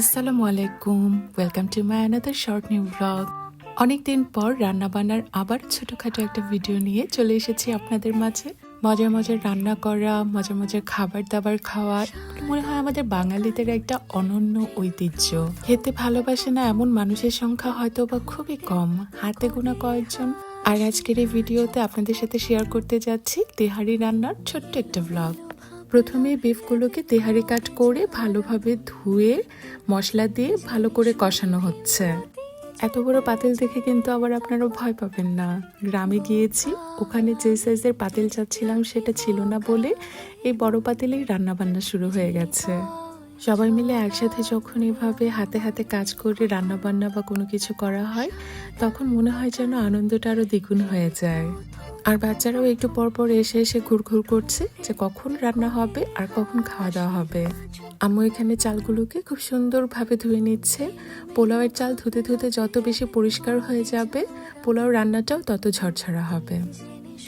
আসসালামু আলাইকুম, welcome to my another short new blog. অনেকদিন পর রান্নাবান্নার আবার ছোটোখাটো একটা ভিডিও নিয়ে চলে এসেছি আপনাদের মাঝে। মজার মজার রান্না করা, মজার মজার খাবার দাবার খাওয়া মনে হয় আমাদের বাঙালিদের একটা অনন্য ঐতিহ্য। খেতে ভালোবাসে না এমন মানুষের সংখ্যা হয়তো বা খুবই কম, হাতে গোনা কয়েকজন। আর আজকের এই ভিডিওতে আপনাদের সাথে শেয়ার করতে যাচ্ছি তেহারি রান্নার ছোট্ট একটা ব্লগ। প্রথমে বিফগুলোকে তেহারি কাট করে ভালোভাবে ধুয়ে মশলা দিয়ে ভালো করে কষানো হচ্ছে। এত বড় পাতিল দেখে কিন্তু আবার আপনারা ভয় পাবেন না। গ্রামে গিয়েছি, ওখানে যে সাইজের পাতিল চাচ্ছিলাম সেটা ছিল না বলে এই বড় পাতিলেই রান্না বান্না শুরু হয়ে গেছে। সবাই মিলে একসাথে যখন এভাবে হাতে হাতে কাজ করে রান্না বান্না বা কোনো কিছু করা হয়, তখন মনে হয় যেন আনন্দটা আরো দ্বিগুণ হয়ে যায়। আর বাচ্চারাও একটু পর পর এসে এসে ঘুরঘুর করছে যে কখন রান্না হবে আর কখন খাওয়া দাওয়া হবে। আম্মু এখানে চালগুলোকে খুব সুন্দরভাবে ধুয়ে নিচ্ছে। পোলাওয়ের চাল ধুতে ধুতে যত বেশি পরিষ্কার হয়ে যাবে, পোলাও রান্নাটাও তত ঝরঝরা হবে।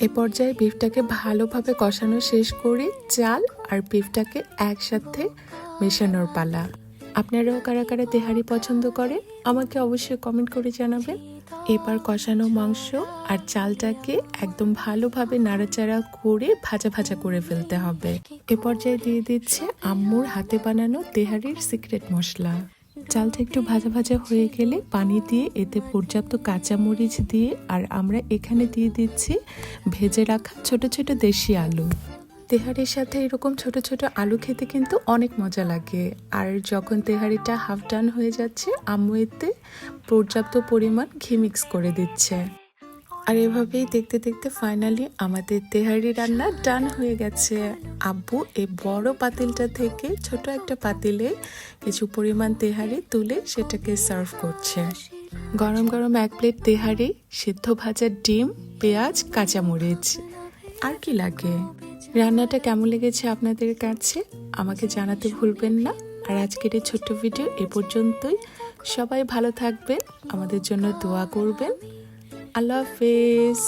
এ পর্যায়ে বিফটাকে ভালোভাবে কষানো শেষ করে চাল আর বিফটাকে একসাথে মেশানোর পালা। আপনারাও কারা কারা তেহারি পছন্দ করেন আমাকে অবশ্যই কমেন্ট করে জানাবেন। এবার কষানো মাংস আর চালটাকে একদম ভালোভাবে নাড়াচাড়া করে ভাজা ভাজা করে ফেলতে হবে। এ পর্যায়ে দিয়ে দিচ্ছে আম্মুর হাতে বানানো তেহারির সিক্রেট মশলা। চালটা একটু ভাজা ভাজা হয়ে গেলে পানি দিয়ে এতে পর্যাপ্ত কাঁচামরিচ দিয়ে আর আমরা এখানে দিয়ে দিচ্ছি ভেজে রাখা ছোট ছোট দেশি আলু। তেহারির সাথে এরকম ছোট ছোট আলু খেতে কিন্তু অনেক মজা লাগে। আর যখন তেহারিটা হাফ ডান হয়ে যাচ্ছে, আম্মু এতে পর্যাপ্ত পরিমাণ ঘি মিক্স করে দিচ্ছে। আর এভাবেই দেখতে দেখতে ফাইনালি আমাদের তেহারি রান্না ডান হয়ে গেছে। আব্বু এই বড় পাতিলটা থেকে ছোট একটা পাতিলে কিছু পরিমাণ তেহারি তুলে সেটাকে সার্ভ করছে। গরম গরম এক প্লেট তেহারি, সিদ্ধ ভাজা ডিম, পেঁয়াজ, কাঁচামরিচ, আর কি লাগে। রান্নাটা কেমন লেগেছে আপনাদের কাছে আমাকে জানাতে ভুলবেন না। আর আজকের এই ছোট্ট ভিডিও এ পর্যন্তই। সবাই ভালো থাকবেন, আমাদের জন্য দোয়া করবেন। আল্লাহ হাফেজ।